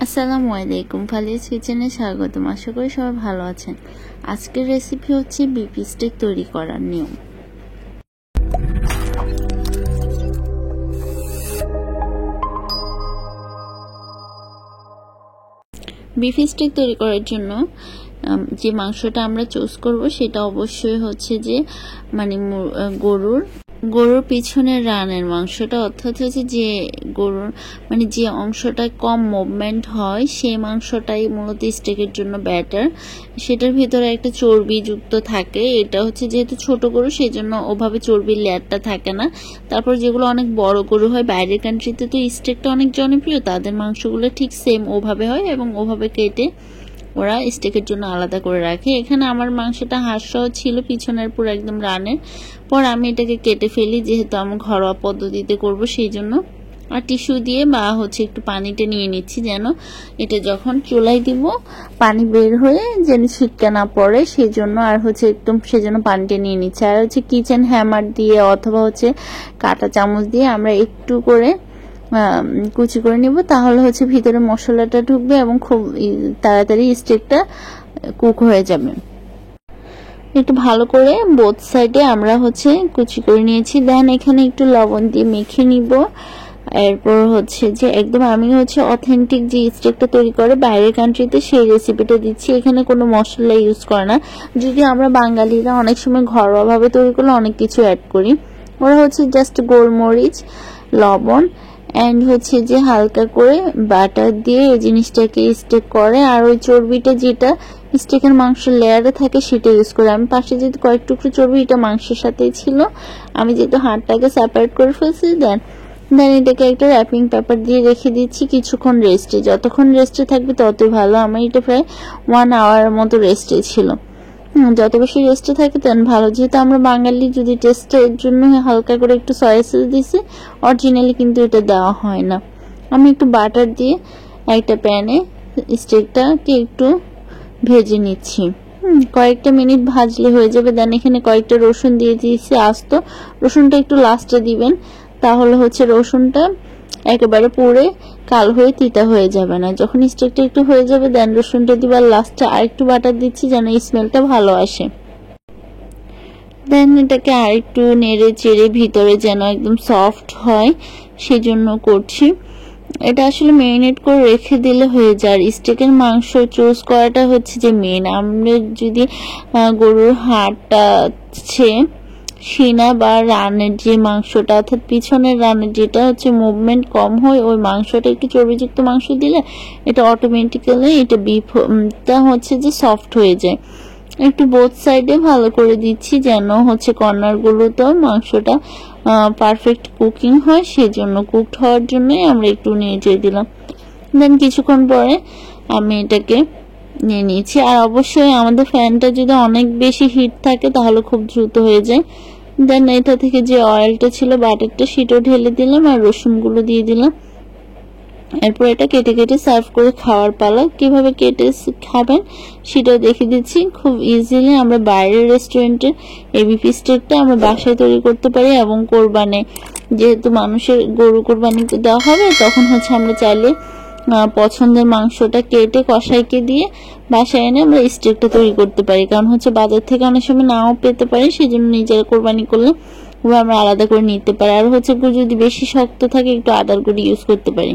আসসালামু আলাইকুম, ফালিয়াস কিচেনে স্বাগতম। আশা করি সবাই ভালো আছেন। আজকের রেসিপি হচ্ছে বিফ স্টেক তৈরি করার নিয়ম। বিফ স্টেক তৈরি করার জন্য যে মাংসটা আমরা চুজ করব সেটা অবশ্যই হচ্ছে যে গরুর পিছনের রানের মাংসটা, অর্থাৎ হচ্ছে যে গরুর যে অংশটা কম মুভমেন্ট হয় সেই মাংসটাই মূলত স্টেকের জন্য বেটার। সেটার ভিতরে একটা চর্বি যুক্ত থাকে। এটা হচ্ছে যেহেতু ছোট গরু সেই জন্য ওভাবে চর্বির লেয়ারটা থাকে না। তারপর যেগুলো অনেক বড় গরু হয় বাইরের কান্ট্রিতে তো স্টেকটা অনেক জনপ্রিয়, তাদের মাংসগুলো ঠিক সেম ওভাবে হয় এবং ওভাবে কেটে ওরা স্টেকের জন্য আলাদা করে রাখে। এখানে আমার মাংসটা হাড়সহ ছিল পিছনের পুরো একদম রানের। পর আমি এটাকে কেটে ফেলি, যেহেতু আমি ঘরোয়া পদ্ধতিতে করব সেই জন্য। আর টিস্যু দিয়ে বা হচ্ছে একটু পানিটা নিয়ে নিচ্ছি, যেন এটা যখন চুলায় দিব পানি বের হয়ে যেন ছিটকা না পড়ে সেই জন্য। আর হচ্ছে একদম সেজন্য পানিটা নিয়ে নিচ্ছি। আর হচ্ছে কিচেন হ্যামার দিয়ে অথবা হচ্ছে কাঁটা চামচ দিয়ে আমরা একটু করে কুচি করে নিব, তাহলে হচ্ছে ভিতরে মশলাটা ঢুকবে এবং খুব তাড়াতাড়ি স্টেকটা কুক হয়ে যাবে। একটু ভালো করে বোথ সাইডে আমরা হচ্ছে কুচি করে নিয়েছি। দেন এখানে একটু লবণ দিয়ে মেখে নিব। এরপর হচ্ছে যে একদম আমি হচ্ছে অথেন্টিক যে স্টেকটা তৈরি করে বাইরের কান্ট্রিতে সেই রেসিপিটা দিচ্ছি। এখানে কোনো মশলা ইউজ করে না, যদি আমরা বাঙালিরা অনেক সময় ঘরোয়া ভাবে তৈরি করলে অনেক কিছু অ্যাড করি। ওরা হচ্ছে জাস্ট গোলমরিচ, লবণ এন্ড হচ্ছে যে হালকা করে বাটার দিয়ে এই জিনিসটাকে স্টেক করে। আর ওই চর্বিটা যেটা স্টেকের মাংসের লেয়ারে থাকে সেটা ইউজ করে। আমি পাশে যেহেতু কয়েক টুকরো চর্বি এটা মাংসের সাথেই ছিল, আমি যেহেতু হাড়টাকে সেপারেট করে ফেলছি, দেন এটাকে একটা র্যাপিং পেপার দিয়ে রেখে দিচ্ছি কিছুক্ষণ রেস্টে। যতক্ষণ রেস্টে থাকবে ততই ভালো। আমার এটা প্রায় 1 আওয়ার মতো রেস্টে ছিল। যত বেশি রেস্টে থাকে তেন ভালো। যেহেতু আমরা বাঙালি, যদি টেস্টের জন্য হালকা করে একটু সয়া সস দিছি, অরিজিনালি কিন্তু এটা দেওয়া হয় না। আমি একটু বাটার দিয়ে একটা প্যানে স্টেকটাকে একটু ভেজে নিচ্ছি। কয়েকটা মিনিট ভাজলে হয়ে যাবে। দেন এখানে কয়েকটা রসুন দিয়ে দিয়েছি আস্ত। রসুনটা একটু লাস্টে দিবেন, তাহলে হচ্ছে রসুনটা একেবারে পুড়ে কাল হয়ে তিতা হয়ে যাবে না। যখন স্টেকটা একটু হয়ে যাবে দেন রসুনটা দিবার লাস্টে আরেকটু বাটার দিচ্ছি যেন স্মেলটা ভালো আসে। দেন এটাকে আরেকটু নেড়ে চেড়ে ভিতরে যেন একদম সফট হয় সেজন্য করছি। এটা আসলে ম্যারিনেট করে রেখে দিলে হয়ে যায়। স্টেকের মাংস চুজ করাটা হচ্ছে যে মেন। আমরা যদি গরুর হাড়টা সিনা বা রানের যে মাংসটা, অর্থাৎ পিছনের রানের যেটা হচ্ছে মুভমেন্ট কম হয়, ওই মাংসটা একটু চর্বিযুক্ত মাংস দিলে এটা অটোমেটিক্যালি এটা বিফটা হচ্ছে যে সফট হয়ে যায়। একটু বোথ সাইডে ভালো করে দিচ্ছি যেন হচ্ছে কর্নার গুলোতেও মাংসটা পারফেক্ট কুকিং হয়, সেজন্য কুকড হওয়ার জন্যই আমরা একটু নেড়ে দিলাম। দেন কিছুক্ষণ পরে আমি এটাকে নিয়ে নিয়েছি। আর অবশ্যই আমাদের ফ্যানটা যদি অনেক বেশি হিট থাকে তাহলে খুব দ্রুত হয়ে যায়। দেন এটা থেকে যে অয়েলটা ছিল বাটারটা সেটাও ঢেলে দিলাম আর রসুনগুলো দিয়ে দিলাম। এরপর এটা কেটে কেটে সার্ভ করে খাওয়ার পালা। কিভাবে কেটে খাবেন সেটাও দেখে দিচ্ছি। খুব ইজিলি আমরা বাইরের রেস্টুরেন্টের এই বিফ স্টেকটা আমরা বাসায় তৈরি করতে পারি। এবং কোরবানি, যেহেতু মানুষের গরু কোরবানি দেওয়া হবে, তখন হচ্ছে আমরা চাইলে পছন্দের মাংসটা কেটে কষাইকে দিয়ে বাসায় এনে আমরা স্টেকটা তৈরি করতে পারি। কারণ হচ্ছে বাজার থেকে অনেক সময় নাও পেতে পারি, সেই জন্য নিজেরা কোরবানি করলে আমরা আলাদা করে নিতে পারি। আর হচ্ছে যদি বেশি শক্ত থাকে একটু আদার গুঁড়ি ইউজ করতে পারি।